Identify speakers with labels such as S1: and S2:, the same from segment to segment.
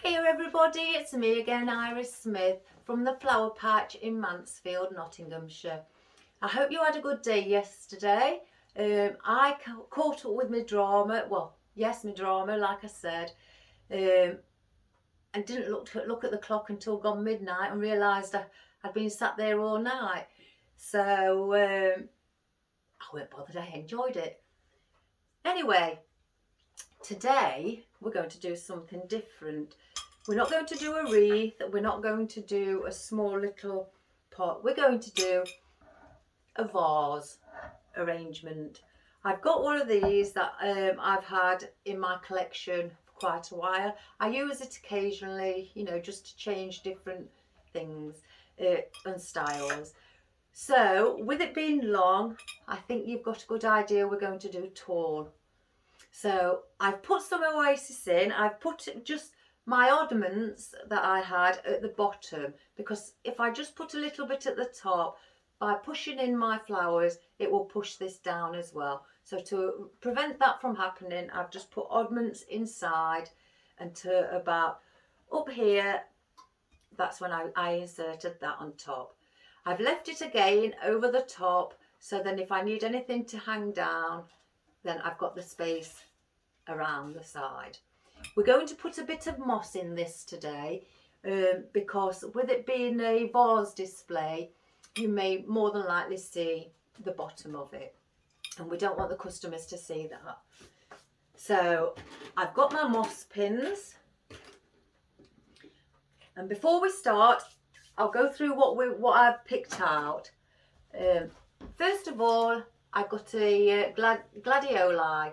S1: Hiya everybody, it's me again, Iris Smith from the Flower Patch in Mansfield, Nottinghamshire. I hope you had a good day yesterday. I caught up with my drama, my drama like I said, and didn't look at the clock until gone midnight and realised I'd been sat there all night. So I weren't bothered, I enjoyed it. Anyway, today we're going to do something different. We're not going to do a wreath, we're not going to do a small little pot, we're going to do a vase arrangement. I've got one of these that I've had in my collection for quite a while. I use it occasionally, just to change different things and styles. So with it being long, I think you've got a good idea we're going to do tall. So I've put some oasis in, I've put just my oddments that I had at the bottom, because if I just put a little bit at the top, by pushing in my flowers, it will push this down as well. So to prevent that from happening, I've just put oddments inside, and to about up here, that's when I inserted that on top. I've left it again over the top, so then if I need anything to hang down, then I've got the space around the side. We're going to put a bit of moss in this today because with it being a vase display, you may more than likely see the bottom of it, and we don't want the customers to see that. So I've got my moss pins, and before we start, I'll go through what I've picked out. First of all, I got a gladioli.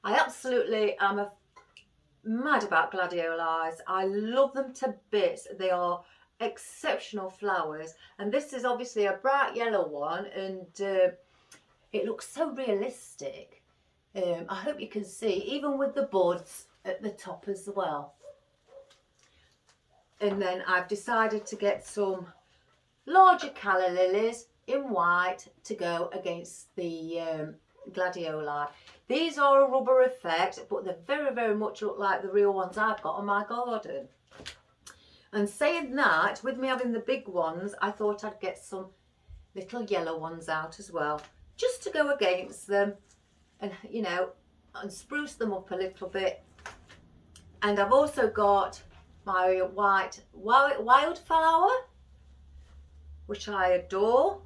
S1: I absolutely am mad about gladiolis. I love them to bits. They are exceptional flowers, and this is obviously a bright yellow one, and it looks so realistic. I hope you can see, even with the buds at the top as well. And then I've decided to get some larger calla lilies in white to go against the gladioli. These are a rubber effect, but they very, very much look like the real ones I've got on my garden. And saying that, with me having the big ones, I thought I'd get some little yellow ones out as well, just to go against them, and and spruce them up a little bit. And I've also got my white wildflower, which I adore.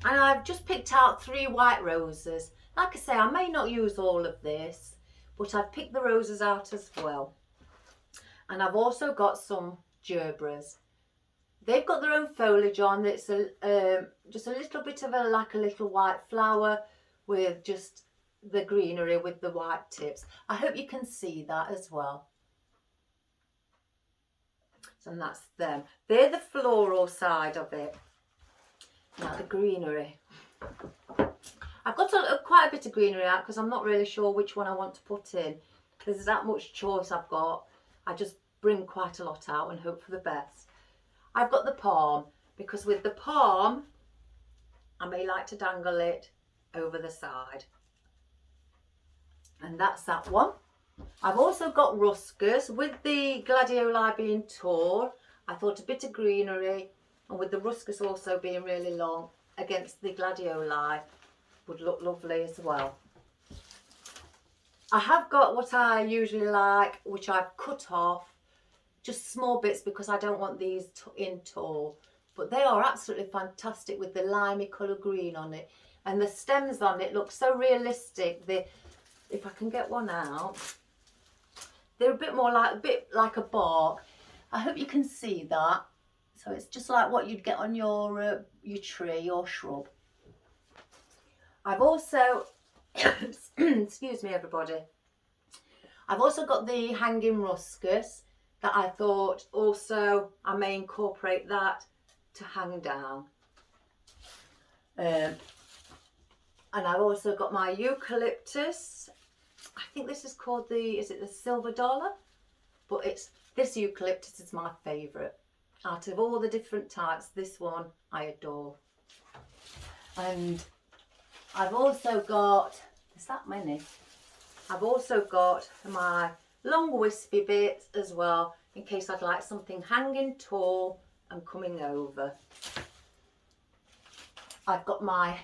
S1: And I've just picked out 3 white roses. Like I say, I may not use all of this, but I've picked the roses out as well. And I've also got some gerbras. They've got their own foliage on. It's just a little bit of like a little white flower with just the greenery with the white tips. I hope you can see that as well. And that's them. They're the floral side of it. Now the greenery. I've got quite a bit of greenery out because I'm not really sure which one I want to put in. There's that much choice I've got. I just bring quite a lot out and hope for the best. I've got the palm, because with the palm, I may like to dangle it over the side. And that's that one. I've also got ruscus. With the gladioli being tall, I thought a bit of greenery, and with the ruscus also being really long against the gladioli, would look lovely as well. I have got what I usually like, which I've cut off, just small bits, because I don't want these in tall. But they are absolutely fantastic with the limey colour green on it, and the stems on it look so realistic. If I can get one out, they're a bit like a bark. I hope you can see that. So it's just like what you'd get on your tree or shrub. I've also, excuse me everybody, I've also got the hanging ruscus that I thought also I may incorporate that to hang down. And I've also got my eucalyptus. I think this is called is it the silver dollar? But this eucalyptus is my favourite. Out of all the different types, this one I adore. And I've also got, there's that many. I've also got my long wispy bits as well, in case I'd like something hanging tall and coming over. I've got my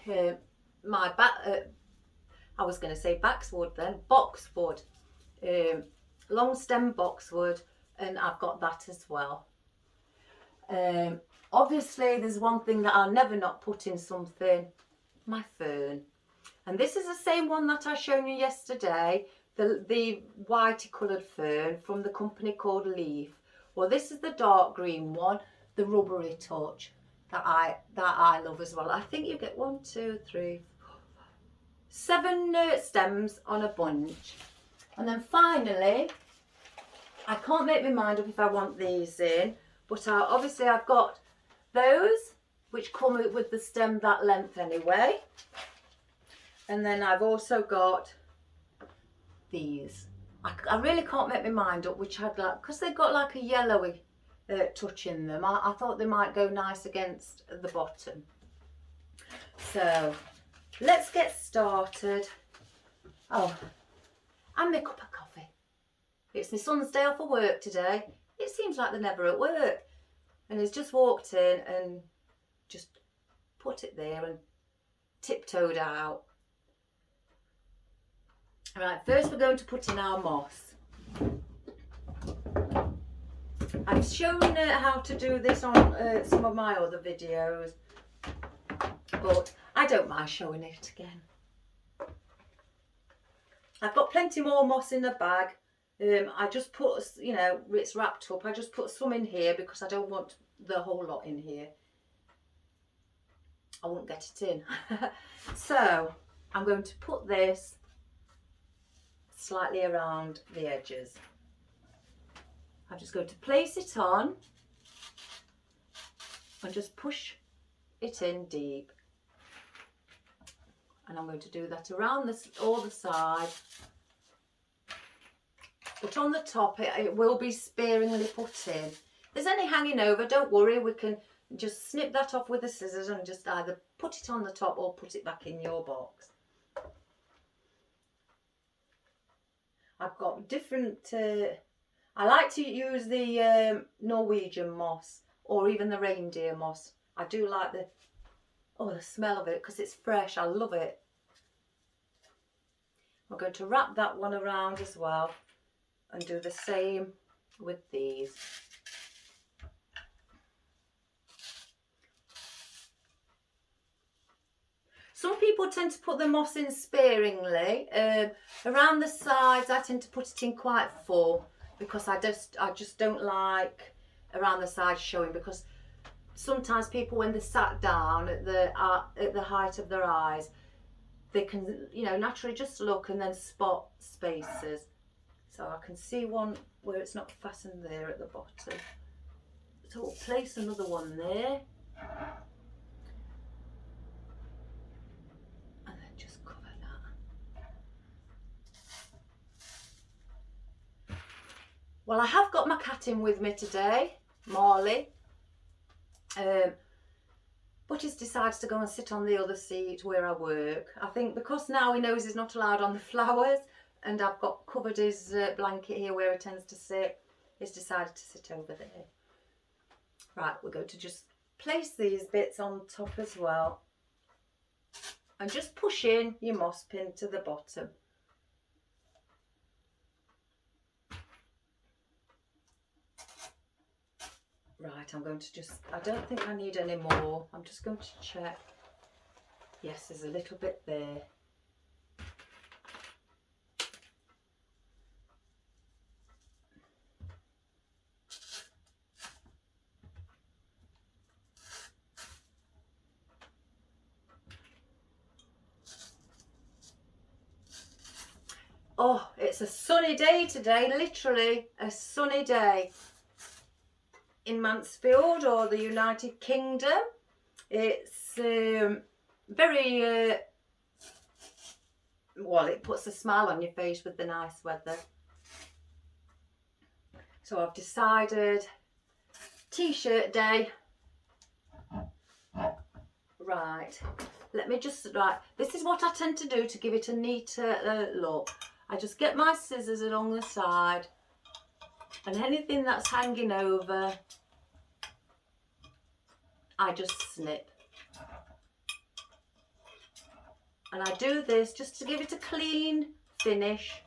S1: I was going to say boxwood then, boxwood, long stem boxwood, and I've got that as well. Obviously there's one thing that I'll never not put in something, my fern. And this is the same one that I shown you yesterday, the whitey coloured fern from the company called Leaf. Well, this is the dark green one, the rubbery touch, that I love as well. I think you get 1, 2, 3, 4, 7 stems on a bunch. And then finally, I can't make my mind up if I want these in, but obviously I've got those which come with the stem that length anyway. And then I've also got these. I really can't make my mind up which I'd like, because they've got like a yellowy touch in them. I thought they might go nice against the bottom. So let's get started. Oh, and my cup of coffee. It's my son's day off of work today. It seems like they're never at work. And he's just walked in and just put it there and tiptoed out. Right, first we're going to put in our moss. I've shown how to do this on some of my other videos, but I don't mind showing it again. I've got plenty more moss in the bag. I just put, you know, it's wrapped up. I just put some in here because I don't want the whole lot in here. I won't get it in. So I'm going to put this slightly around the edges. I'm just going to place it on and just push it in deep. And I'm going to do that around all the sides. But on the top it will be sparingly put in. If there's any hanging over, don't worry, we can just snip that off with the scissors and just either put it on the top or put it back in your box. I've got different, I like to use the Norwegian moss or even the reindeer moss. I do like the smell of it because it's fresh. I love it. I'm going to wrap that one around as well and do the same with these. Some people tend to put the moss in sparingly. Around the sides I tend to put it in quite full because I just don't like around the sides showing, because sometimes people, when they're sat down at the height of their eyes, they can, you know, naturally just look and then spot spaces. So I can see one where it's not fastened there at the bottom. So we'll place another one there. And then just cover that. Well, I have got my cat in with me today, Marley. But he's decided to go and sit on the other seat where I work. I think because now he knows he's not allowed on the flowers, and I've got covered his blanket here where he tends to sit, he's decided to sit over there. Right, we're going to just place these bits on top as well and just push in your moss pin to the bottom. Right, I'm going to just, I don't think I need any more. I'm just going to check. Yes, there's a little bit there. Oh, it's a sunny day today, literally a sunny day. In Mansfield or the United Kingdom. It's very, well, it puts a smile on your face with the nice weather. So I've decided t-shirt day. Right, let me just, right, this is what I tend to do to give it a neater look. I just get my scissors along the side, and anything that's hanging over, I just snip. And I do this just to give it a clean finish.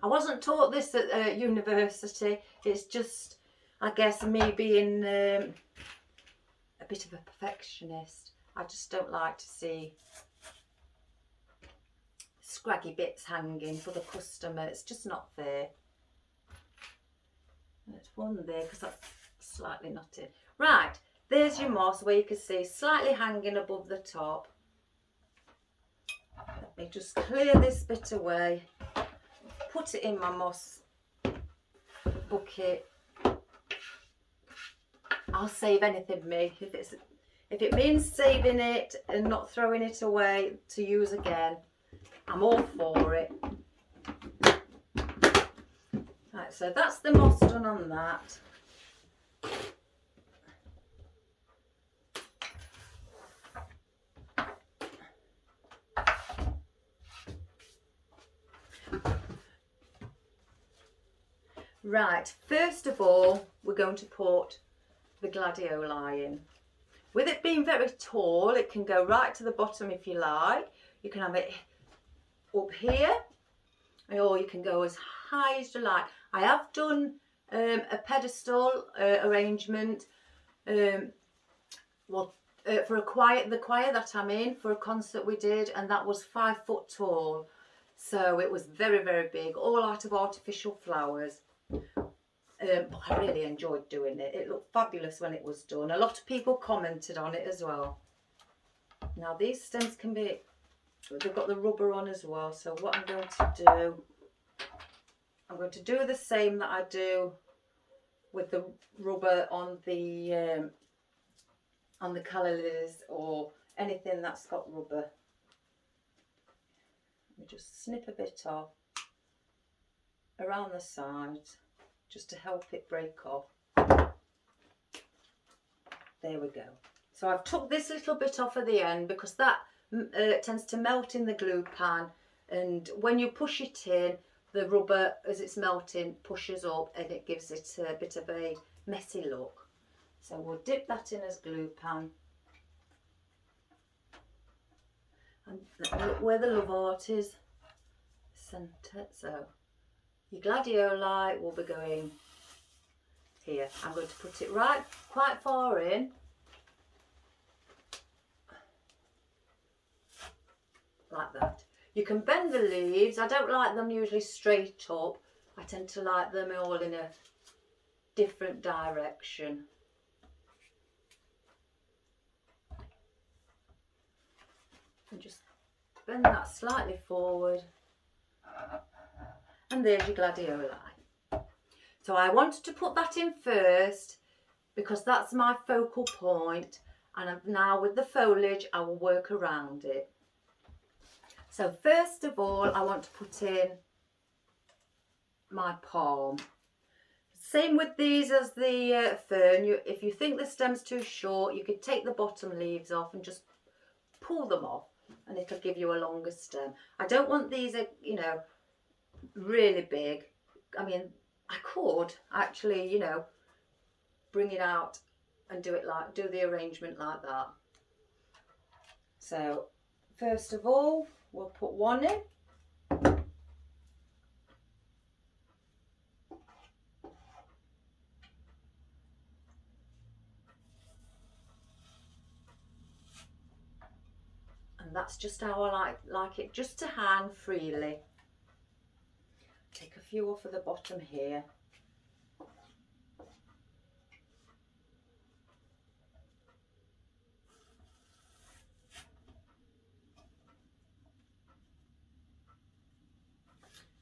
S1: I wasn't taught this at university. It's just, I guess, me being a bit of a perfectionist. I just don't like to see scraggy bits hanging for the customer. It's just not fair. There's one there because that's slightly knotted. Right, there's your moss where you can see slightly hanging above the top. Let me just clear this bit away, put it in my moss bucket. I'll save anything, me. If it means saving it and not throwing it away to use again, I'm all for it. Right, so that's the moss done on that. Right, first of all, we're going to put the gladioli in. With it being very tall, it can go right to the bottom if you like. You can have it up here, or you can go as high as you like. I have done a pedestal arrangement for the choir that I'm in, for a concert we did, and that was 5 foot tall. So it was very, very big, all out of artificial flowers. I really enjoyed doing it. It looked fabulous when it was done. A lot of people commented on it as well. Now these stems can be, they've got the rubber on as well. So what I'm going to do, I'm going to do the same that I do with the rubber on the calla lilies or anything that's got rubber. Let me just snip a bit off around the sides, just to help it break off. There we go. So I've took this little bit off at the end because that tends to melt in the glue pan, and when you push it in, the rubber, as it's melting, pushes up and it gives it a bit of a messy look. So we'll dip that in as glue pan. And look where the love art is. Centre. So your gladioli will be going here. I'm going to put it right quite far in. Like that. You can bend the leaves. I don't like them usually straight up. I tend to like them all in a different direction. And just bend that slightly forward. And there's your gladioli. So I wanted to put that in first because that's my focal point, and now with the foliage I will work around it. So first of all, I want to put in my palm. Same with these as the fern. If you think the stem's too short, you could take the bottom leaves off and just pull them off, and it'll give you a longer stem. I don't want these, you know, really big. I mean, I could actually, you know, bring it out and do the arrangement like that. So first of all, we'll put one in. And that's just how I like it, just to hang freely. Take a few off of the bottom here.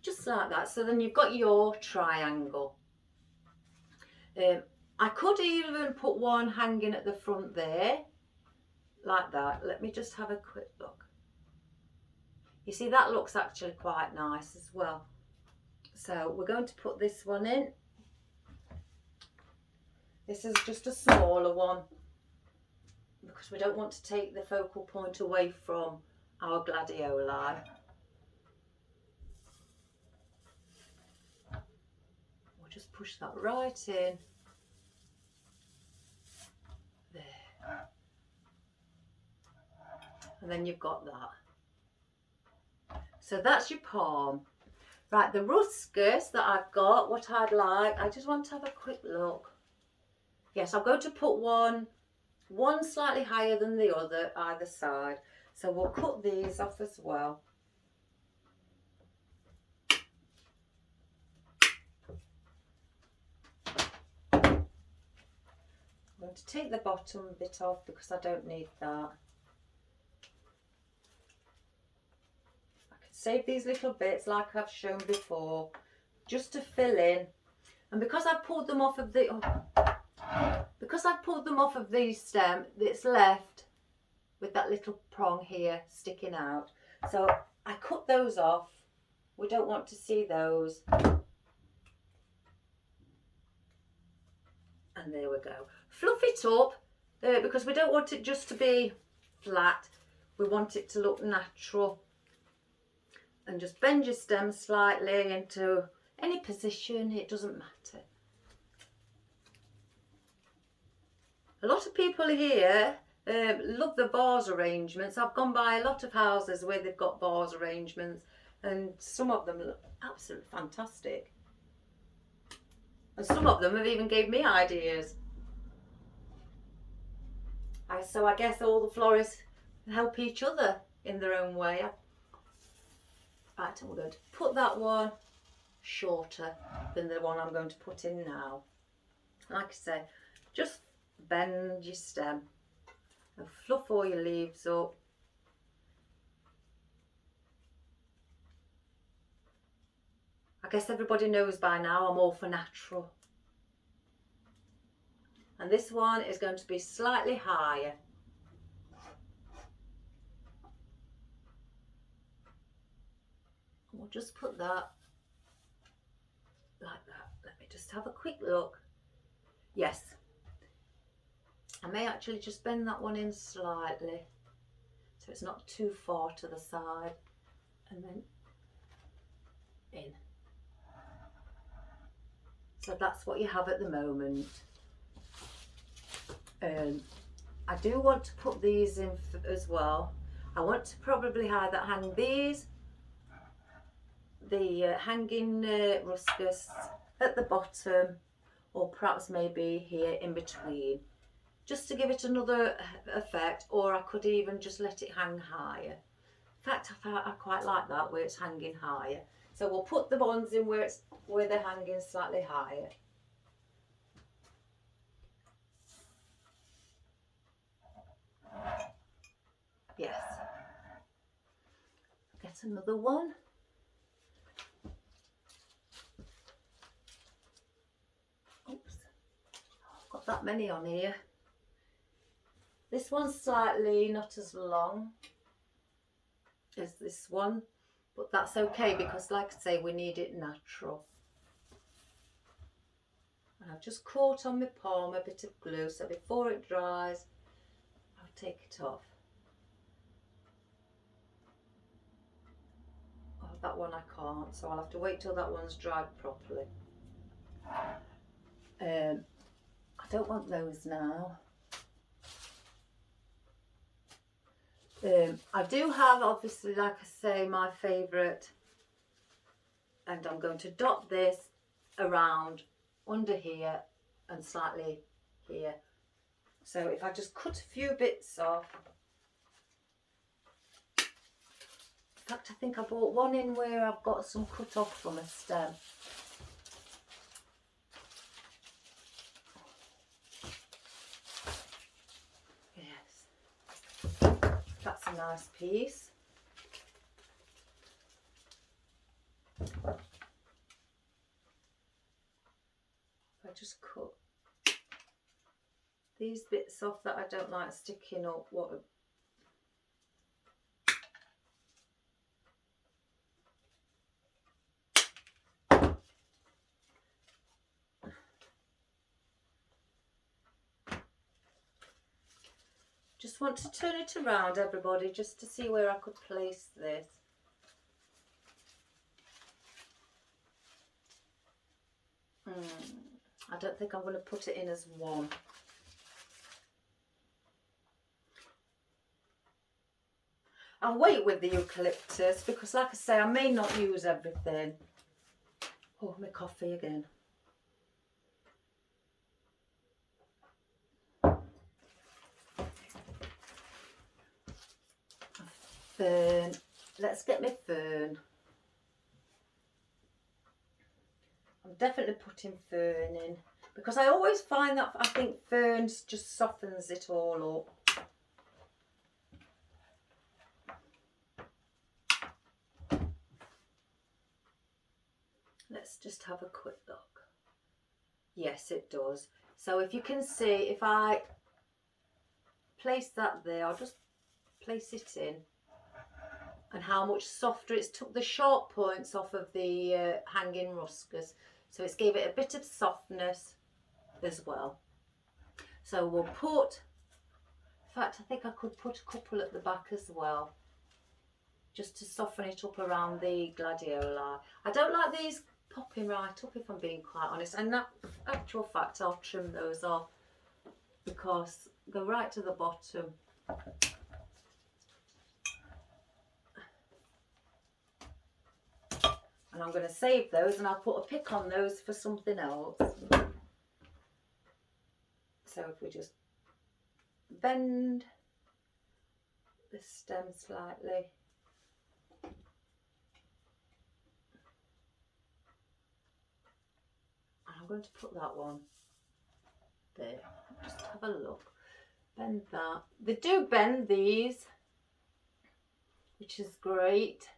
S1: Just like that. So then you've got your triangle. I could even put one hanging at the front there, like that. Let me just have a quick look. You see, that looks actually quite nice as well. So we're going to put this one in. This is just a smaller one because we don't want to take the focal point away from our gladioli. We'll just push that right in. There. And then you've got that. So that's your palm. Right, the ruscus that I've got, what I'd like, I just want to have a quick look. Yes, I'm going to put one slightly higher than the other, either side. So we'll cut these off as well. I'm going to take the bottom bit off because I don't need that. Save these little bits like I've shown before, just to fill in. And because I've pulled them off of the stem, it's left with that little prong here sticking out. So I cut those off. We don't want to see those. And there we go. Fluff it up because we don't want it just to be flat. We want it to look natural. And just bend your stem slightly into any position, it doesn't matter. A lot of people here love the vase arrangements. I've gone by a lot of houses where they've got vase arrangements and some of them look absolutely fantastic. And some of them have even gave me ideas. So I guess all the florists help each other in their own way. Right, we're going to put that one shorter than the one I'm going to put in now. Like I say, just bend your stem and fluff all your leaves up. I guess everybody knows by now I'm all for natural. And this one is going to be slightly higher. We'll just put that like that. Let me just have a quick look. Yes, I may actually just bend that one in slightly so it's not too far to the side, and then in. So that's what you have at the moment. I do want to put these in as well. I want to probably either hang these, the hanging ruscus at the bottom, or perhaps maybe here in between, just to give it another effect, or I could even just let it hang higher. In fact, I quite like that where it's hanging higher. So we'll put the ones in where they're hanging slightly higher. Yes. Get another one. Oops, I've got that many on here. This one's slightly not as long as this one, but that's okay because, like I say, we need it natural. And I've just caught on my palm a bit of glue, so before it dries, I'll take it off. Oh, that one I can't, so I'll have to wait till that one's dried properly. I don't want those now. I do have, obviously, like I say, my favourite, and I'm going to dot this around under here and slightly here. So if I just cut a few bits off. In fact, I think I bought one in where I've got some cut off from a stem. Yes, that's a nice piece. I just cut these bits off that I don't like sticking up. Just want to turn it around, everybody, just to see where I could place this. I don't think I'm going to put it in as one. I'll wait with the eucalyptus because, like I say, I may not use everything. Oh, my coffee again. Fern. Let's get my fern. I'm definitely putting fern in because I always find that I think ferns just softens it all up. Let's just have a quick look. Yes, it does. So if you can see, if I place that there, I'll just place it in, and how much softer it's took the sharp points off of the hanging ruscas. So it's gave it a bit of softness as well. So we'll put, in fact, I think I could put a couple at the back as well, just to soften it up around the gladioli. I don't like these popping right up, if I'm being quite honest, and that actual fact I'll trim those off because go right to the bottom. And I'm going to save those and I'll put a pick on those for something else. So if we just bend the stem slightly. I'm going to put that one there. Just have a look. Bend that. They do bend these, which is great.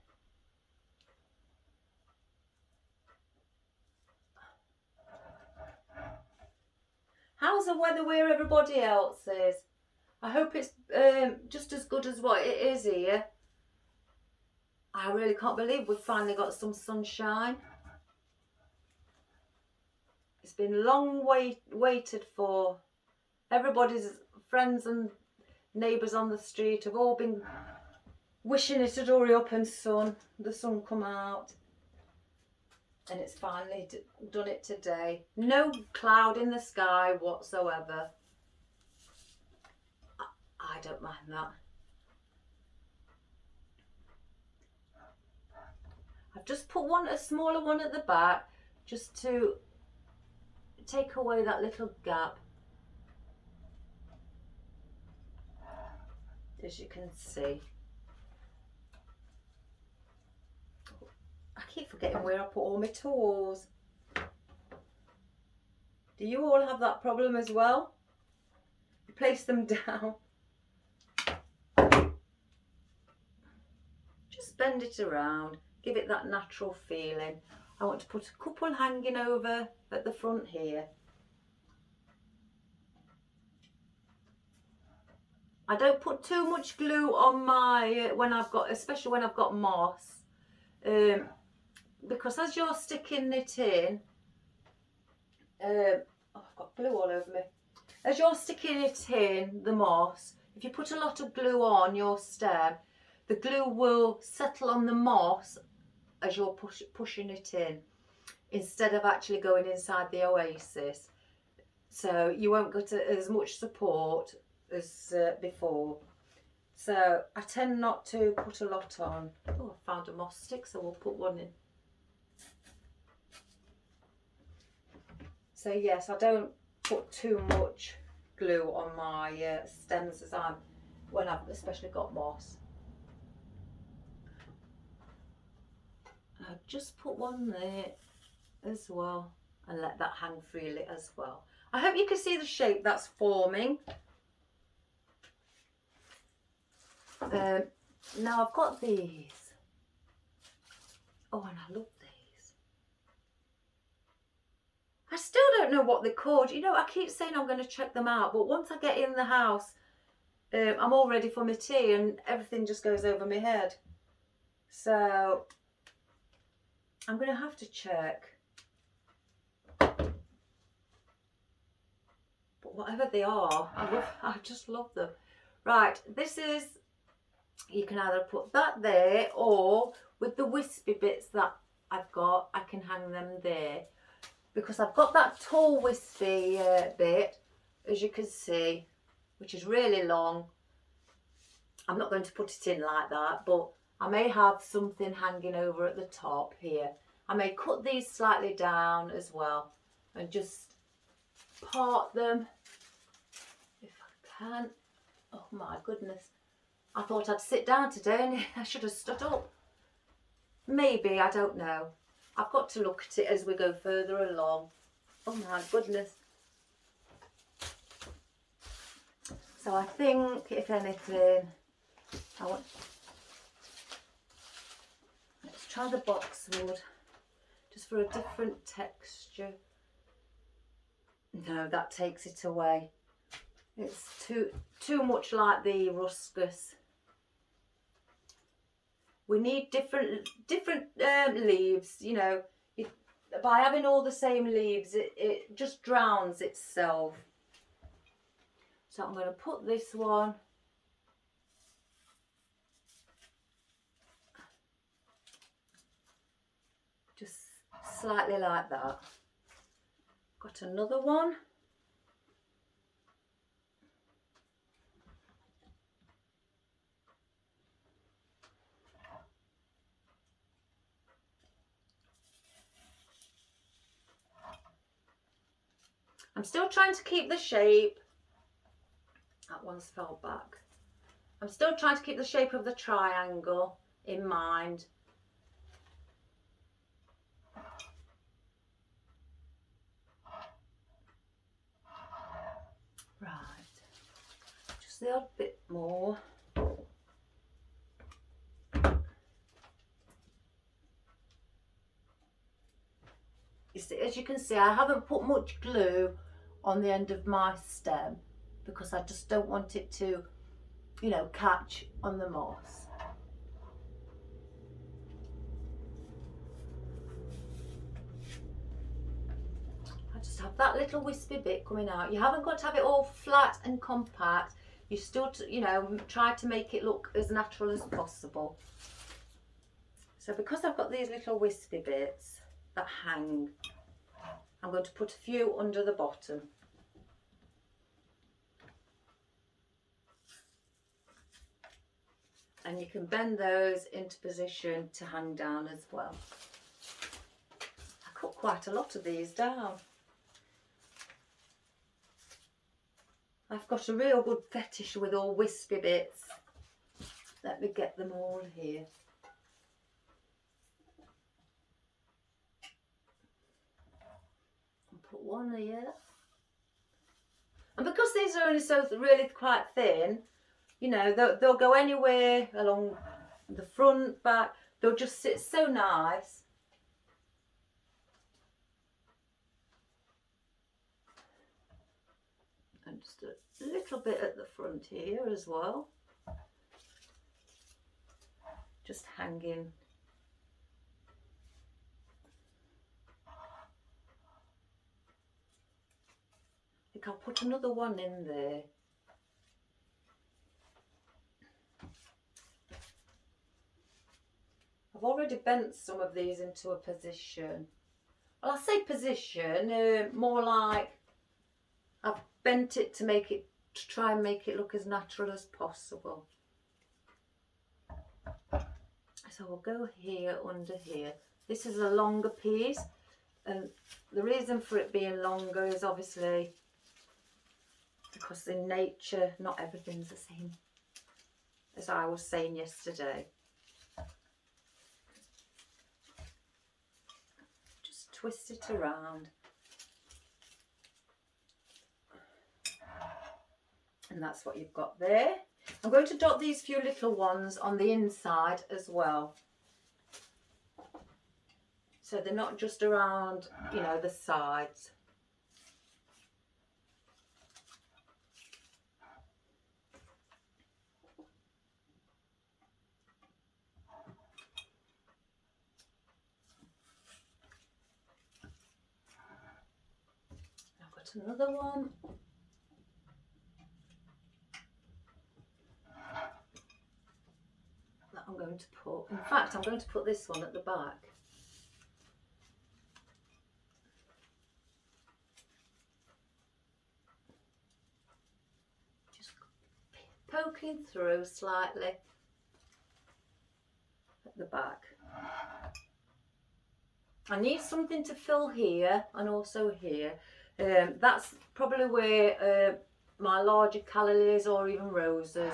S1: How's the weather where everybody else is? I hope it's just as good as what it is here. I really can't believe we've finally got some sunshine. It's been long waited for. Everybody's friends and neighbours on the street have all been wishing it would hurry up and the sun come out. And it's finally done it today. No cloud in the sky whatsoever. I don't mind that. I've just put a smaller one at the back just to take away that little gap. As you can see. I keep forgetting where I put all my tools. Do you all have that problem as well? You place them down. Just bend it around. Give it that natural feeling. I want to put a couple hanging over at the front here. I don't put too much glue on my, especially when I've got moss. Because as you're sticking it in, I've got glue all over me. As you're sticking it in, the moss, if you put a lot of glue on your stem, the glue will settle on the moss as you're pushing it in, instead of actually going inside the oasis. So you won't get as much support as before. So I tend not to put a lot on. Oh, I found a moss stick, so we'll put one in. So yes, I don't put too much glue on my stems when I've especially got moss. I'll just put one there as well and let that hang freely as well. I hope you can see the shape that's forming. Now I've got these. Oh, and I love these. I still don't know what they're called. You know, I keep saying I'm going to check them out, but once I get in the house, I'm all ready for my tea and everything just goes over my head. So I'm going to have to check. But whatever they are, I just love them. Right, this is, you can either put that there, or with the wispy bits that I've got, I can hang them there. Because I've got that tall wispy bit, as you can see, which is really long. I'm not going to put it in like that, but I may have something hanging over at the top here. I may cut these slightly down as well and just part them if I can. Oh my goodness. I thought I'd sit down today and I should have stood up. Maybe, I don't know. I've got to look at it as we go further along. Oh my goodness. So I think, if anything, let's try the boxwood, just for a different texture. No, that takes it away. It's too much like the ruscus. We need different leaves, you know. By having all the same leaves, it just drowns itself. So I'm going to put this one just slightly like that. Got another one. I'm still trying to keep the shape. That one's fell back. I'm still trying to keep the shape of the triangle in mind. Right, just the odd bit more. You see, as you can see, I haven't put much glue on the end of my stem because I just don't want it to, you know, catch on the moss. I just have that little wispy bit coming out. You haven't got to have it all flat and compact. You still, you know, try to make it look as natural as possible. So because I've got these little wispy bits that hang, I'm going to put a few under the bottom. And you can bend those into position to hang down as well. I cut quite a lot of these down. I've got a real good fetish with all wispy bits. Let me get them all here. And put one here. And because these are only so really quite thin, you know, they'll go anywhere along the front, back. They'll just sit so nice. And just a little bit at the front here as well. Just hanging. I think I'll put another one in there. I've already bent some of these into a position. Well, I say position, more like I've bent it to make it, to try and make it look as natural as possible. So we'll go here, under here. This is a longer piece, and the reason for it being longer is obviously because in nature not everything's the same, as I was saying yesterday. Just twist it around. And that's what you've got there. I'm going to dot these few little ones on the inside as well. So they're not just around, you know, the sides. I've got another one. to put. In fact, I'm going to put this one at the back. Just poking through slightly at the back. I need something to fill here and also here. That's probably where my larger callies or even roses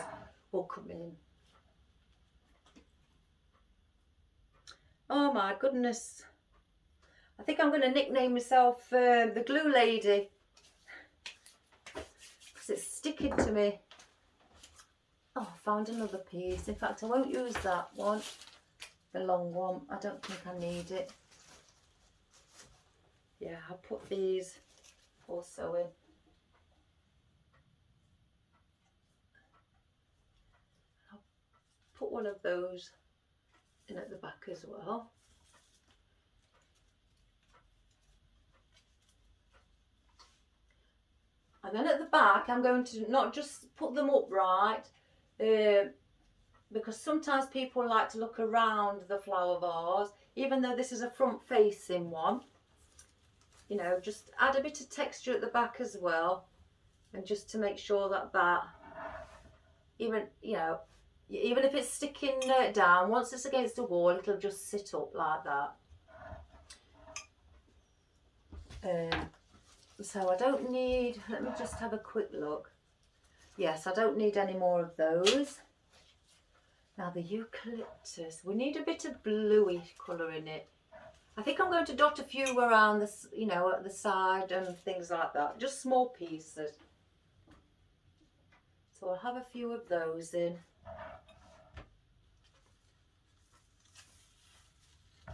S1: will come in. Oh my goodness. I think I'm going to nickname myself the glue lady, because it's sticking to me. Oh, I found another piece. In fact, I won't use that one, the long one. I don't think I need it. Yeah, I'll put these also in. I'll put one of those in at the back as well. And then at the back, I'm going to not just put them upright, because sometimes people like to look around the flower vase, even though this is a front facing one. You know, just add a bit of texture at the back as well, and just to make sure that even, you know, even if it's sticking down, once it's against the wall, it'll just sit up like that. So I don't need, let me just have a quick look. Yes, I don't need any more of those. Now the eucalyptus, we need a bit of bluey colour in it. I think I'm going to dot a few around this, you know, at the side and things like that. Just small pieces. So I'll have a few of those in.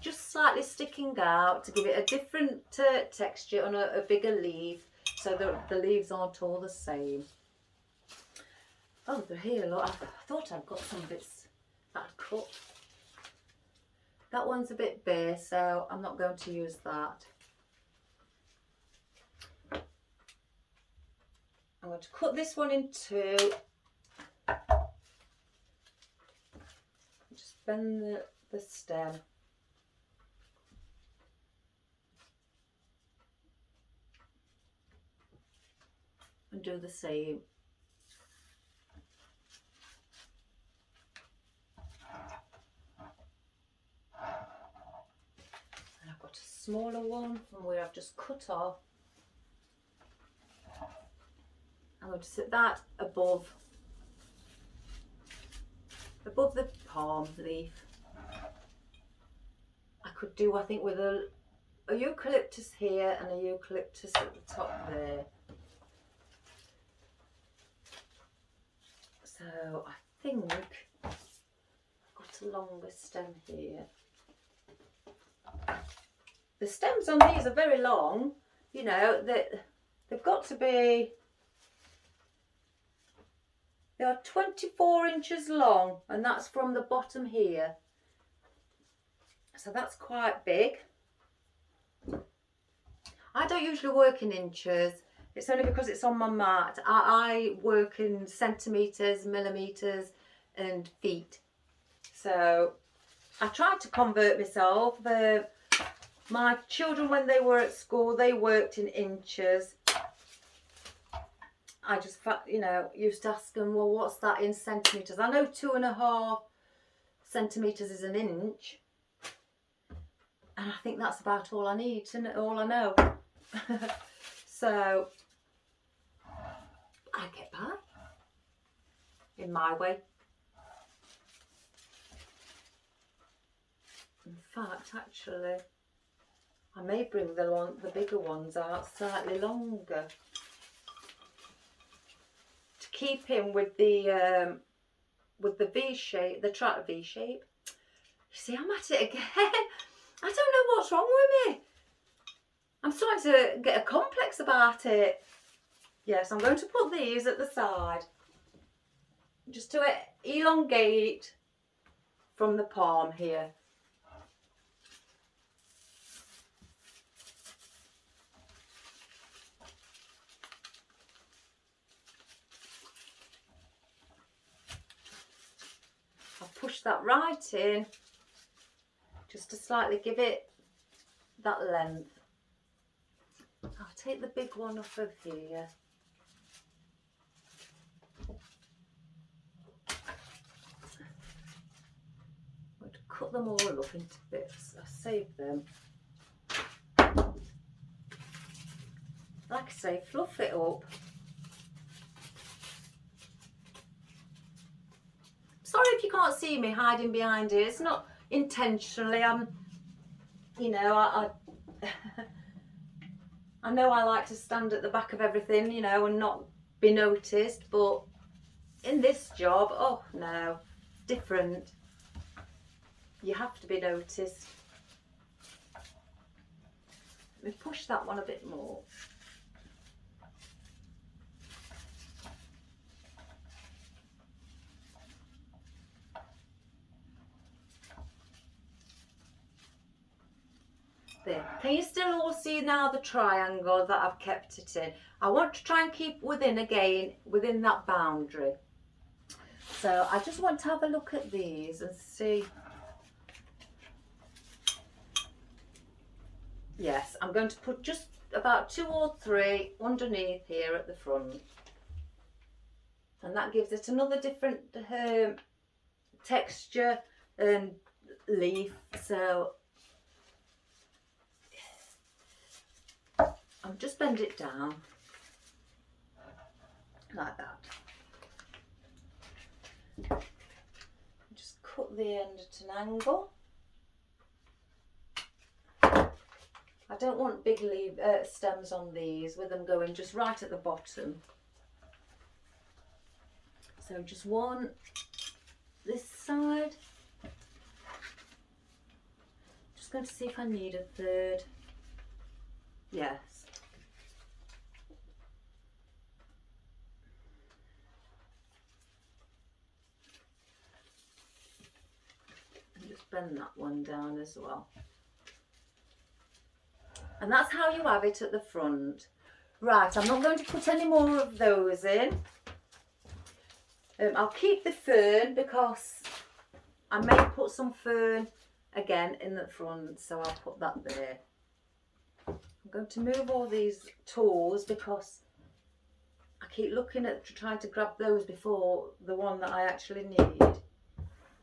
S1: Just slightly sticking out to give it a different texture on a bigger leaf, so that the leaves aren't all the same. Oh, they're here. Look, I thought I'd got some bits that I'd cut. That one's a bit bare, so I'm not going to use that. I'm going to cut this one in two. Just bend the stem. And do the same. And I've got a smaller one from where I've just cut off. I'm going to sit that above the palm leaf. I could do, I think, with a eucalyptus here and a eucalyptus at the top there. So I think I've got a longer stem here. The stems on these are very long, you know, they've got to be, they are 24 inches long, and that's from the bottom here. So that's quite big. I don't usually work in inches. It's only because it's on my mat. I work in centimetres, millimetres and feet. So I tried to convert myself. My children, when they were at school, they worked in inches. I just, you know, used to ask them, well, what's that in centimetres? I know 2.5 centimetres is an inch. And I think that's about all I need, all I know. So I get by in my way. In fact, actually, I may bring the bigger ones out slightly longer to keep in with the V shape, the track V shape. You see, I'm at it again. I don't know what's wrong with me. I'm starting to get a complex about it. Yes, I'm going to put these at the side, just to elongate from the palm here. I've push that right in, just to slightly give it that length. I'll take the big one off of here. I'm going to cut them all up into bits. I'll save them. Like I say, fluff it up. Sorry if you can't see me hiding behind it. It's not intentionally. You know, I know I like to stand at the back of everything, you know, and not be noticed, but in this job, oh no, different. You have to be noticed. Let me push that one a bit more. There. Can you still all see now the triangle that I've kept it in? I want to try and keep within that boundary. So I just want to have a look at these and see. Yes, I'm going to put just about 2 or 3 underneath here at the front. And that gives it another different texture and leaf. So I'll just bend it down like that. Just cut the end at an angle. I don't want big leaf stems on these with them going just right at the bottom. So just one this side. Just going to see if I need a third. Yes. And just bend that one down as well. And that's how you have it at the front. Right, I'm not going to put any more of those in. I'll keep the fern because I may put some fern again in the front, so I'll put that there. I'm going to move all these tools because I keep looking at trying to grab those before the one that I actually need.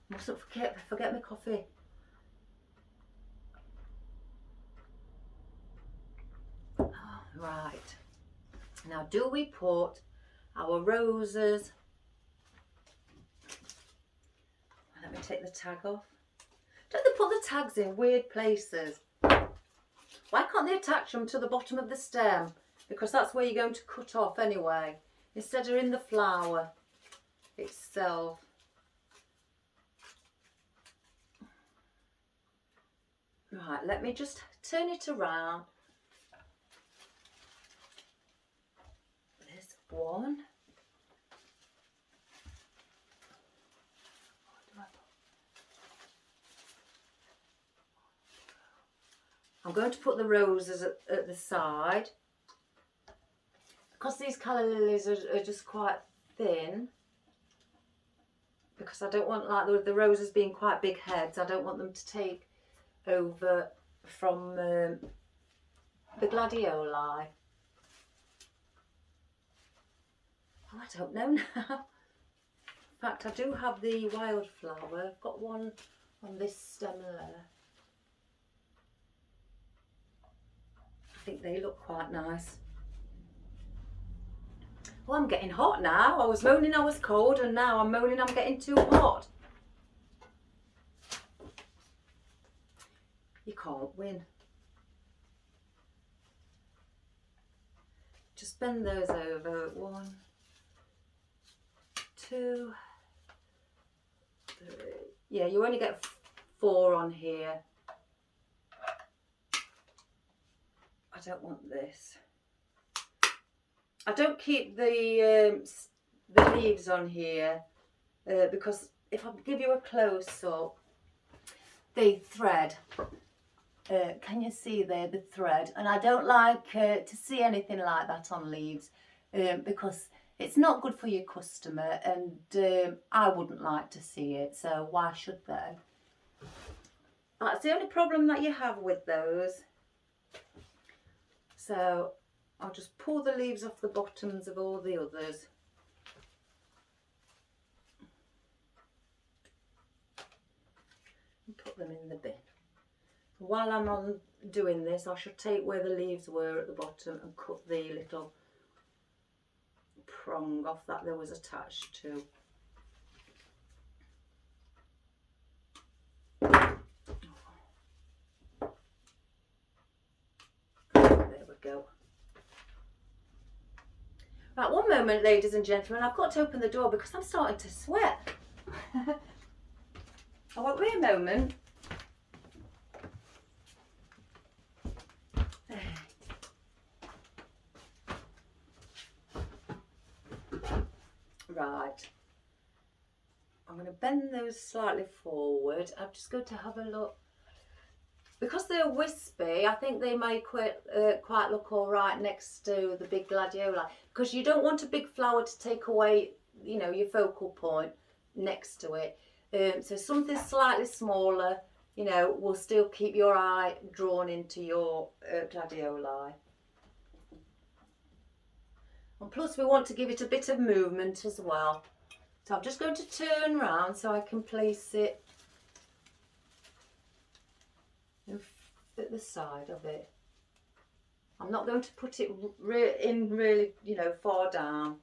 S1: Mustn't forget my coffee. Right, now do we put our roses, let me take the tag off. Don't they put the tags in weird places? Why can't they attach them to the bottom of the stem? Because that's where you're going to cut off anyway, instead of in the flower itself. Right, let me just turn it around. One. I'm going to put the roses at the side because these calla lilies are just quite thin, because I don't want, like the roses being quite big heads, I don't want them to take over from the gladioli. Oh, I don't know now. In fact, I do have the wildflower. I've got one on this stem there. I think they look quite nice. Oh, I'm getting hot now. I was moaning I was cold, and now I'm moaning I'm getting too hot. You can't win. Just bend those over. 1, 2, 3. Yeah, you only get 4 on here. I don't want this. I don't keep the leaves on here because if I give you a close up, the thread. Can you see there the thread? And I don't like to see anything like that on leaves because It's not good for your customer, and I wouldn't like to see it, so why should they? That's the only problem that you have with those. So I'll just pull the leaves off the bottoms of all the others. And put them in the bin. While I'm on doing this, I should take where the leaves were at the bottom and cut the little prong off that there was attached to. There we go. Right, one moment, ladies and gentlemen, I've got to open the door because I'm starting to sweat. I won't be a moment. Right, I'm going to bend those slightly forward. I'm just going to have a look. Because they're wispy, I think they may quite look all right next to the big gladioli. Because you don't want a big flower to take away, you know, your focal point next to it. So something slightly smaller, you know, will still keep your eye drawn into your gladioli. And plus we want to give it a bit of movement as well. So I'm just going to turn round so I can place it at the side of it. I'm not going to put it in really, you know, far down.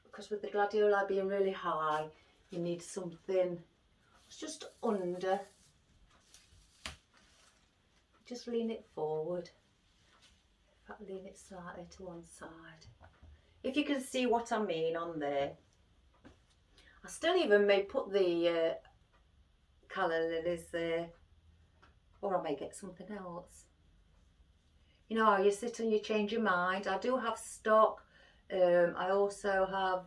S1: Because with the gladioli being really high, you need something just under. Just lean it forward. In fact, lean it slightly to one side. If you can see what I mean on there. I still even may put the calla lilies there, or I may get something else. You know how you sit and you change your mind. I do have stock. I also have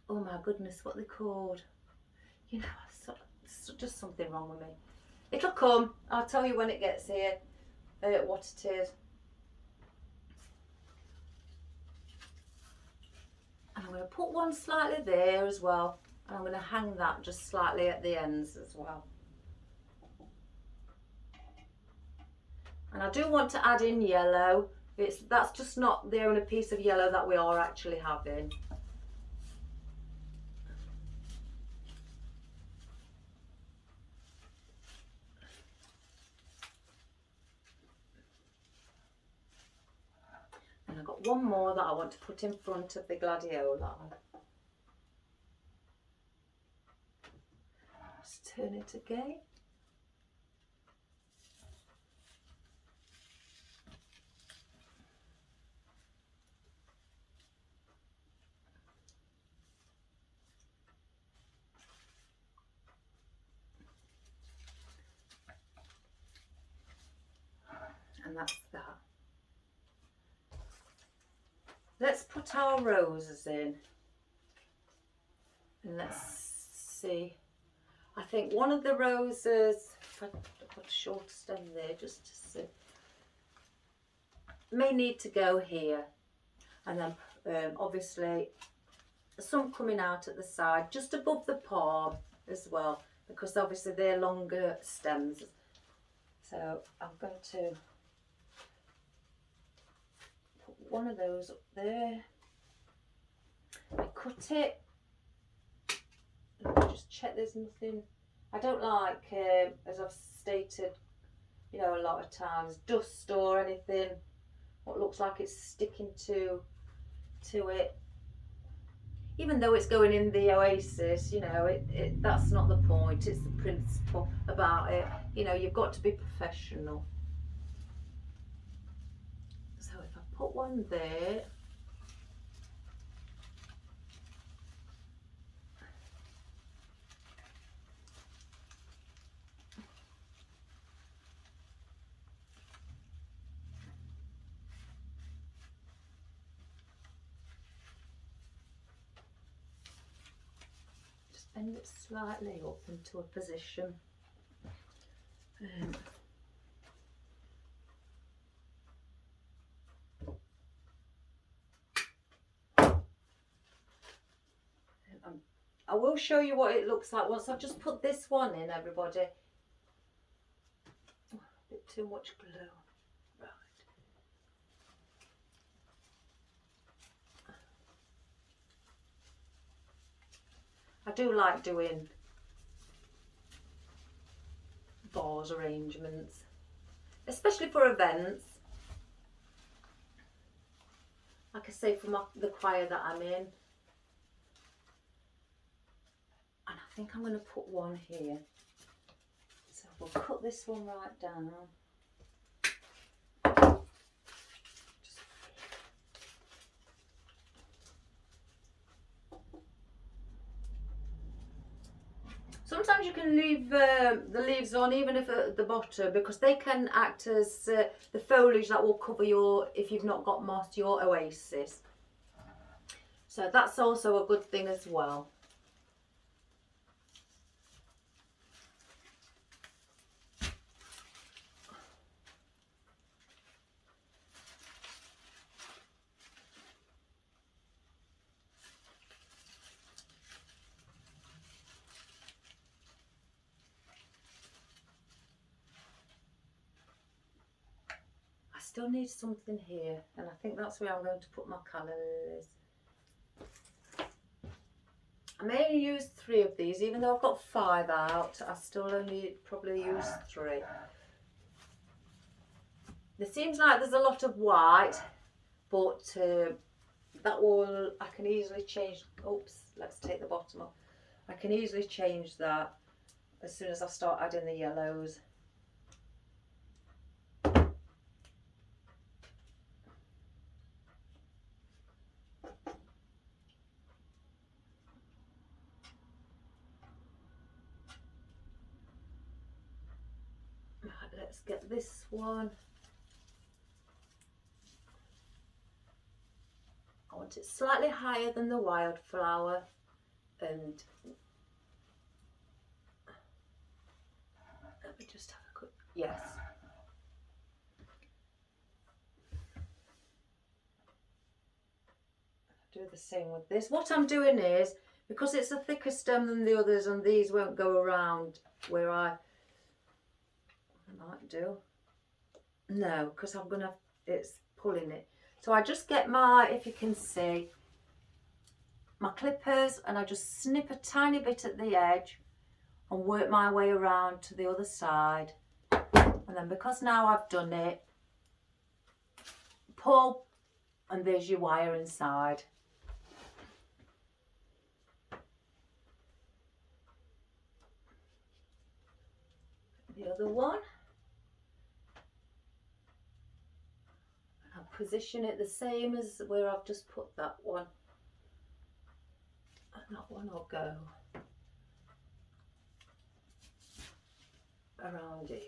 S1: oh my goodness, what are they called? You know, just something wrong with me. It'll come. I'll tell you when it gets here what it is. And I'm going to put one slightly there as well. And I'm going to hang that just slightly at the ends as well. And I do want to add in yellow. That's just not the only piece of yellow that we are actually having. And I've got one more that I want to put in front of the gladioli. Just turn it again. And that's that. Let's put our roses in. And let's see. I think one of the roses, if I put a short stem there just to see, may need to go here. And then obviously some coming out at the side, just above the palm as well, because obviously they're longer stems. So I'm going to put one of those up there. I cut it. Just check there's nothing. I don't like, as I've stated, you know, a lot of times, dust or anything what looks like it's sticking to it. Even though it's going in the oasis, you know, that's not the point. It's the principle about it. You know, you've got to be professional. So if I put one there. Bend it slightly up into a position. will show you what it looks like once I've just put this one in, everybody. Oh, a bit too much glue. Right. I do like doing vase arrangements, especially for events. Like I say, for the choir that I'm in. And I think I'm going to put one here. So we'll cut this one right down. Sometimes you can leave the leaves on even if at the bottom, because they can act as the foliage that will cover your, if you've not got moss, your oasis. So that's also a good thing as well. Still need something here, and I think that's where I'm going to put my calla lilies. I may only use 3 of these, even though I've got 5 out. I still only probably use 3. There seems like there's a lot of white, but that will, I can easily change. Oops, let's take the bottom off. I can easily change that as soon as I start adding the yellows. Let's get this one. I want it slightly higher than the wildflower, and let me just have a quick, yes. Do the same with this. What I'm doing is, because it's a thicker stem than the others and these won't go around where I might do. No, because I'm gonna, it's pulling it. So I just get my, if you can see, my clippers, and I just snip a tiny bit at the edge and work my way around to the other side. And then because now I've done it, pull, and there's your wire inside. The other one. I'll position it the same as where I've just put that one. And that one will go around here.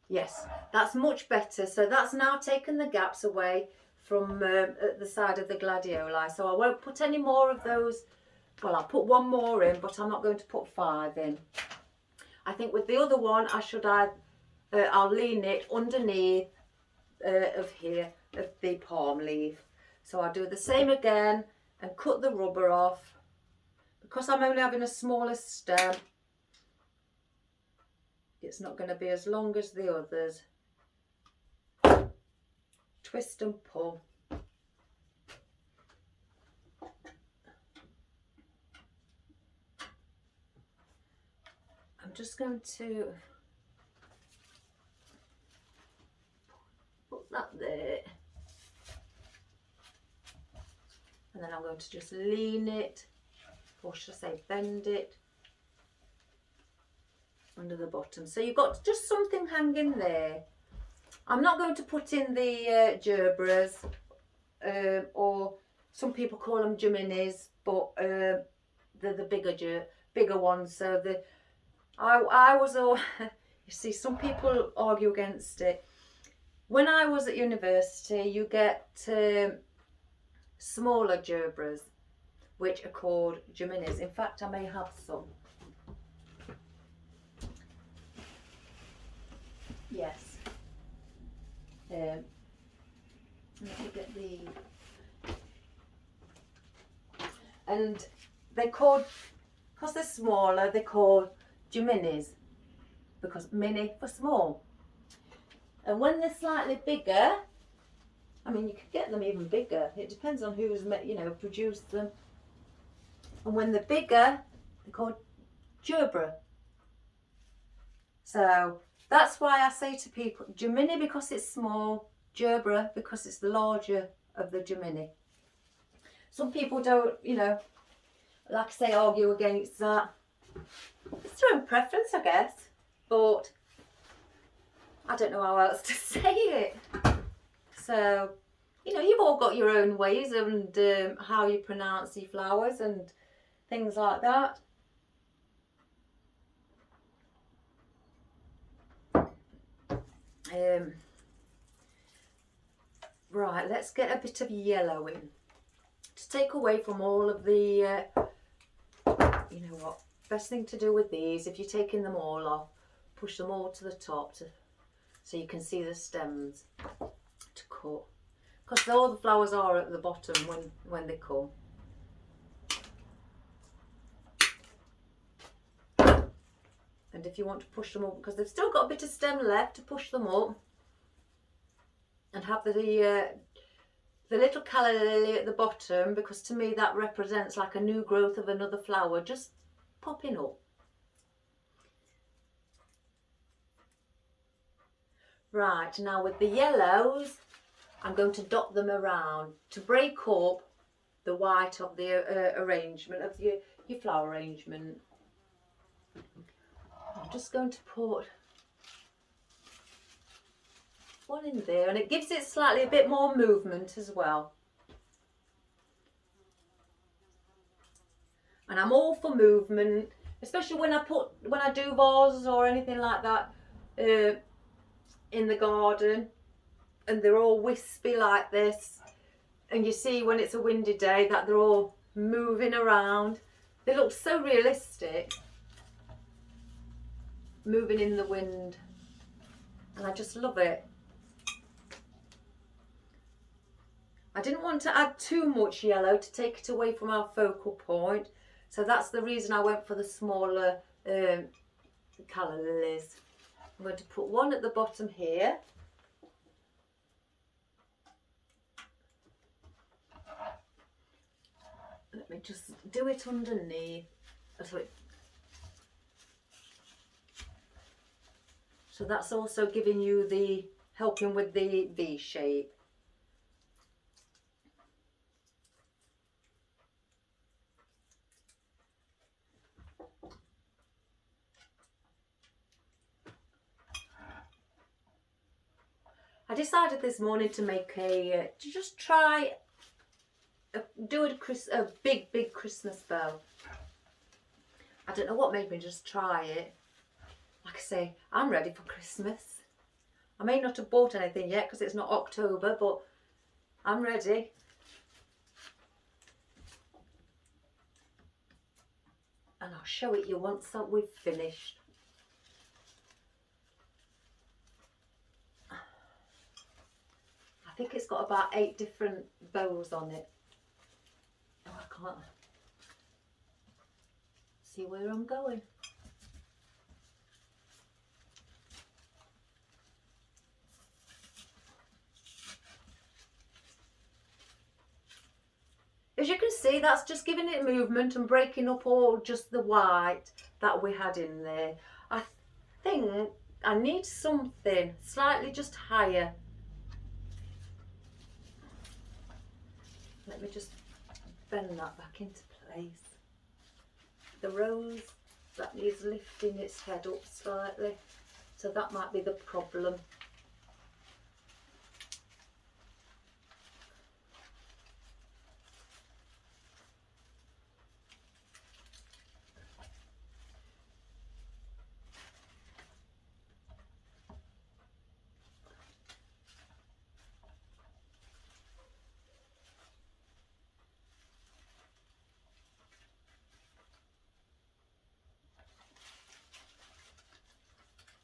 S1: Yes, that's much better. So that's now taken the gaps away from at the side of the gladioli. So I won't put any more of those. Well, I'll put one more in, but I'm not going to put 5 in. I think with the other one, I should add, I'll lean it underneath of here, of the palm leaf. So I'll do the same again and cut the rubber off. Because I'm only having a smaller stem, it's not going to be as long as the others. Twist and pull. I'm just going to put that there. And then I'm going to just lean it, or should I say bend it, under the bottom. So you've got just something hanging there. I'm not going to put in the gerbras, or some people call them geminis, but they're the bigger ones. So I was all, you see, some people argue against it. When I was at university, you get smaller gerbras, which are called geminis. In fact, I may have some. Yes. Let me get the. and they're called, because they're smaller, they're called Geminis, because mini for small. And when they're slightly bigger, I mean, you could get them even bigger. It depends on who's, you know, produced them. And when they're bigger, they're called Gerbera. So that's why I say to people, Gemini because it's small, Gerbera because it's the larger of the Gemini. Some people don't, you know, like I say, argue against that. It's their own preference, I guess. But I don't know how else to say it. So, you know, you've all got your own ways and how you pronounce your flowers and things like that. Right, let's get a bit of yellow in to take away from all of the, you know what, best thing to do with these, if you're taking them all off, push them all to the top so you can see the stems to cut, because all the flowers are at the bottom when they come. And if you want to push them up, because they've still got a bit of stem left, to push them up and have the little calla lily at the bottom, because to me that represents like a new growth of another flower just popping up. Right, now with the yellows, I'm going to dot them around to break up the white of the arrangement of your flower arrangement. I'm just going to put one in there, and it gives it slightly a bit more movement as well. And I'm all for movement, especially when I do vases or anything like that in the garden, and they're all wispy like this, and you see when it's a windy day that they're all moving around. They look so realistic, moving in the wind, and I just love it. I didn't want to add too much yellow to take it away from our focal point, so that's the reason I went for the smaller calla lilies. I'm going to put one at the bottom here. Let me just do it underneath. So that's also giving you helping with the V shape. I decided this morning to make to just try do a big Christmas bow. I don't know what made me just try it. Like I say, I'm ready for Christmas. I may not have bought anything yet because it's not October, but I'm ready. And I'll show it you once that we've finished. I think it's got about 8 different bows on it. Oh, I can't see where I'm going. As you can see, that's just giving it movement and breaking up all just the white that we had in there. I think I need something slightly just higher. Let me just bend that back into place. The rose, that needs lifting its head up slightly, so that might be the problem.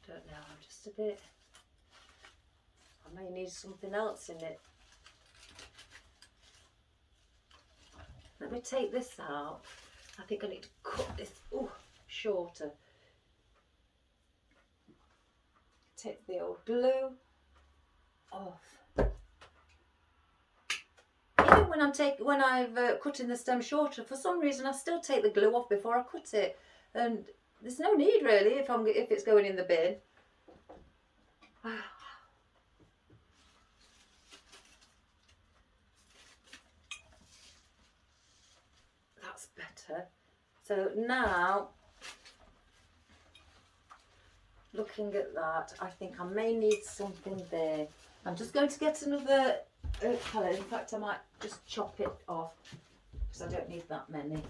S1: Don't know, I'm just a bit, I may need something else in it. Let me take this out. I think I need to cut this shorter. Take the old glue off. Even when I've cutting the stem shorter, for some reason I still take the glue off before I cut it, and there's no need really if it's going in the bin. That's better. So now, looking at that, I think I may need something there. I'm just going to get another palette. In fact, I might just chop it off because I don't need that many.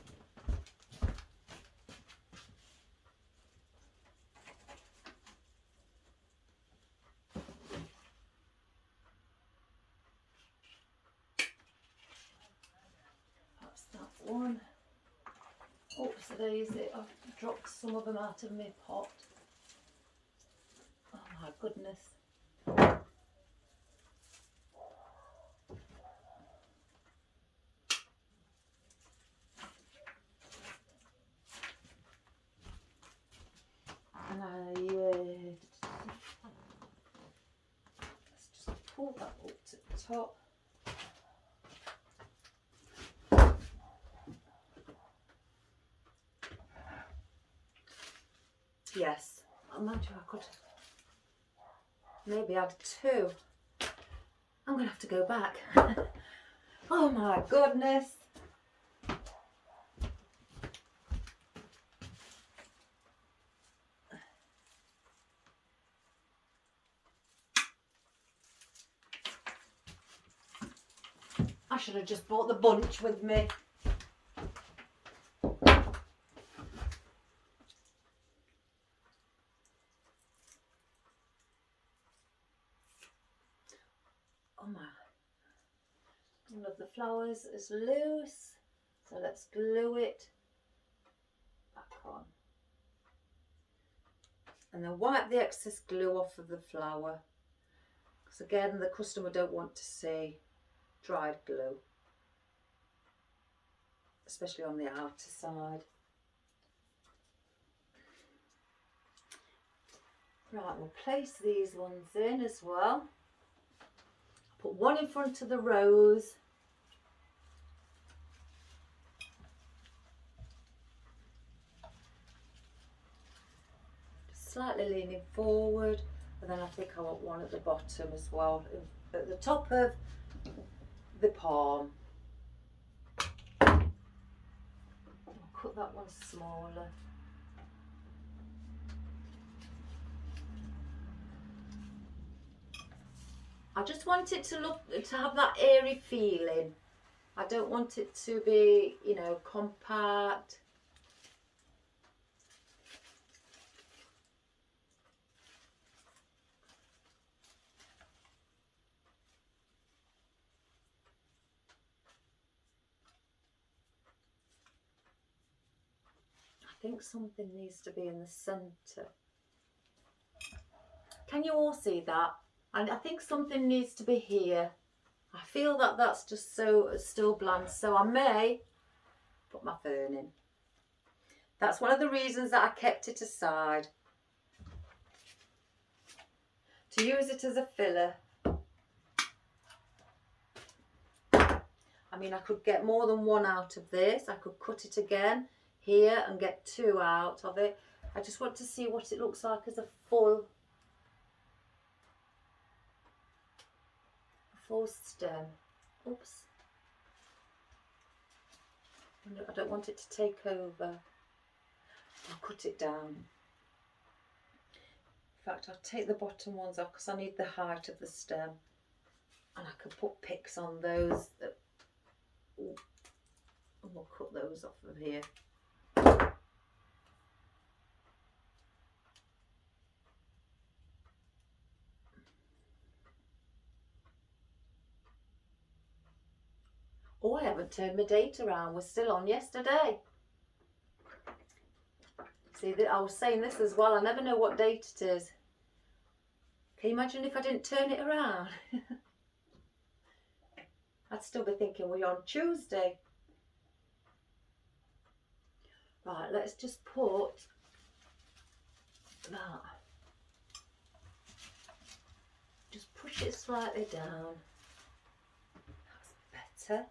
S1: That's that one. Oops, daisy, I've dropped some of them out of my pot. Oh my goodness. And let's just pull that up to the top. Yes, I imagine I could maybe add 2. I'm going to have to go back. Oh my goodness. I should have just brought the bunch with me. Oh my. One of the flowers is loose, so let's glue it back on. And then wipe the excess glue off of the flower. Because again, the customer don't want to see dried glue, especially on the outer side. Right, we'll place these ones in as well. Put one in front of the rose. Slightly leaning forward, and then I think I want one at the bottom as well, at the top of the palm. I'll cut that one smaller. I just want it to have that airy feeling. I don't want it to be, you know, compact. I think something needs to be in the centre. Can you all see that? And I think something needs to be here. I feel that that's just so still bland, so I may put my fern in. That's one of the reasons that I kept it aside, to use it as a filler. I mean, I could get more than one out of this. I could cut it again here and get 2 out of it. I just want to see what it looks like as a full stem. Oops. I don't want it to take over. I'll cut it down. In fact, I'll take the bottom ones off because I need the height of the stem. And I can put picks on those. And we'll cut those off of here. Oh, I haven't turned my date around. We're still on yesterday. See, I was saying this as well. I never know what date it is. Can you imagine if I didn't turn it around? I'd still be thinking we're on Tuesday. Right, let's just put that. Just push it slightly down. That's better.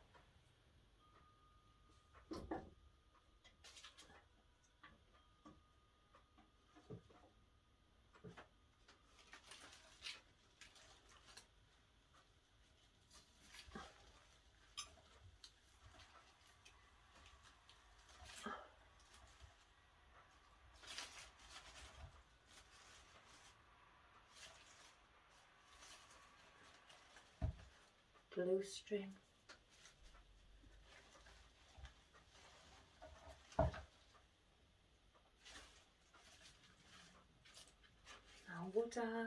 S1: Blue string. Now would I?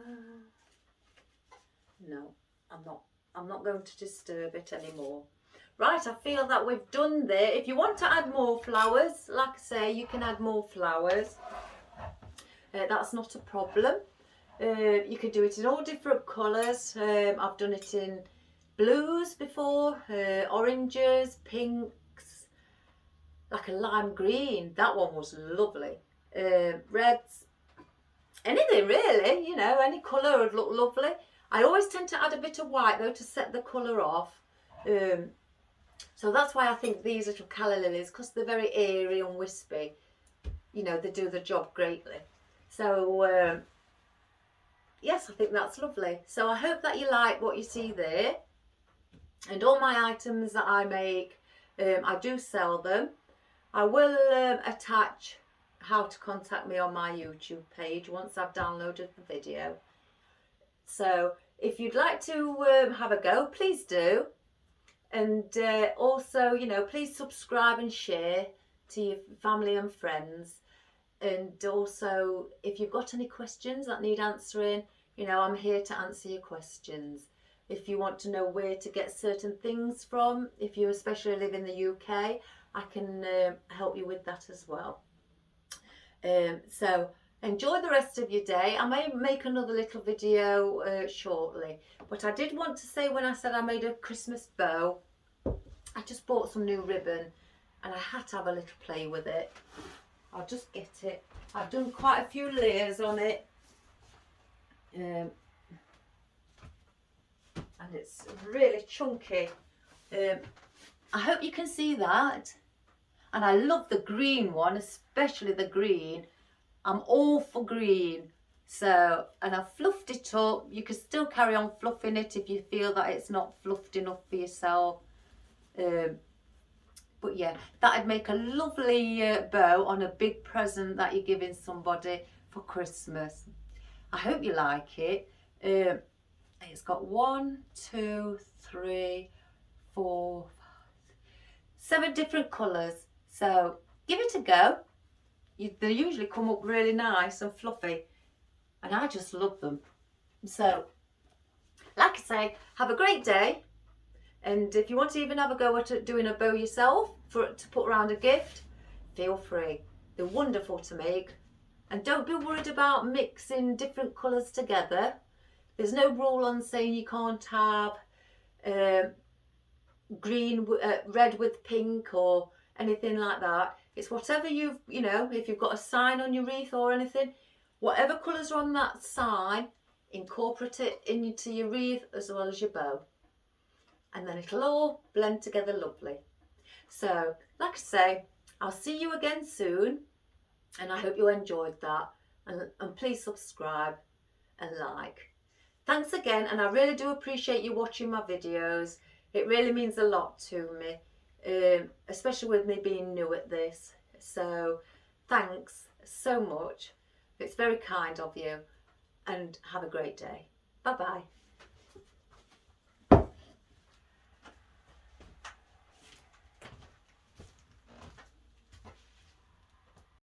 S1: No, I'm not going to disturb it anymore. Right, I feel that we've done there. If you want to add more flowers, like I say, you can add more flowers. That's not a problem. You can do it in all different colours. I've done it in blues before, oranges, pinks, like a lime green. That one was lovely. Reds, anything really, you know, any colour would look lovely. I always tend to add a bit of white though to set the colour off. So that's why I think these little calla lilies, because they're very airy and wispy, you know, they do the job greatly. So yes, I think that's lovely. So I hope that you like what you see there. And all my items that I make, I do sell them. I will attach how to contact me on my YouTube page once I've downloaded the video. So if you'd like to have a go, please do. And also, you know, please subscribe and share to your family and friends. And also, if you've got any questions that need answering, you know, I'm here to answer your questions. If you want to know where to get certain things from, if you especially live in the UK, I can help you with that as well. So enjoy the rest of your day. I may make another little video shortly, but I did want to say, when I said I made a Christmas bow, I just bought some new ribbon and I had to have a little play with it. I'll just get it. I've done quite a few layers on it. And it's really chunky. I hope you can see that. And I love the green one, especially the green. I'm all for green. So, and I've fluffed it up. You can still carry on fluffing it if you feel that it's not fluffed enough for yourself. But yeah, that'd make a lovely bow on a big present that you're giving somebody for Christmas. I hope you like it. It's got 1, 2, 3, 4, 5, 7 different colours. So give it a go. They usually come up really nice and fluffy, and I just love them. So like I say, have a great day. And if you want to even have a go at doing a bow yourself to put around a gift, feel free. They're wonderful to make. And don't be worried about mixing different colours together. There's no rule on saying you can't have red with pink or anything like that. It's whatever you know, if you've got a sign on your wreath or anything, whatever colours are on that sign, incorporate it into your wreath as well as your bow. And then it'll all blend together lovely. So, like I say, I'll see you again soon. And I hope you enjoyed that. And please subscribe and like. Thanks again, and I really do appreciate you watching my videos. It really means a lot to me, especially with me being new at this. So thanks so much. It's very kind of you, and have a great day. Bye bye.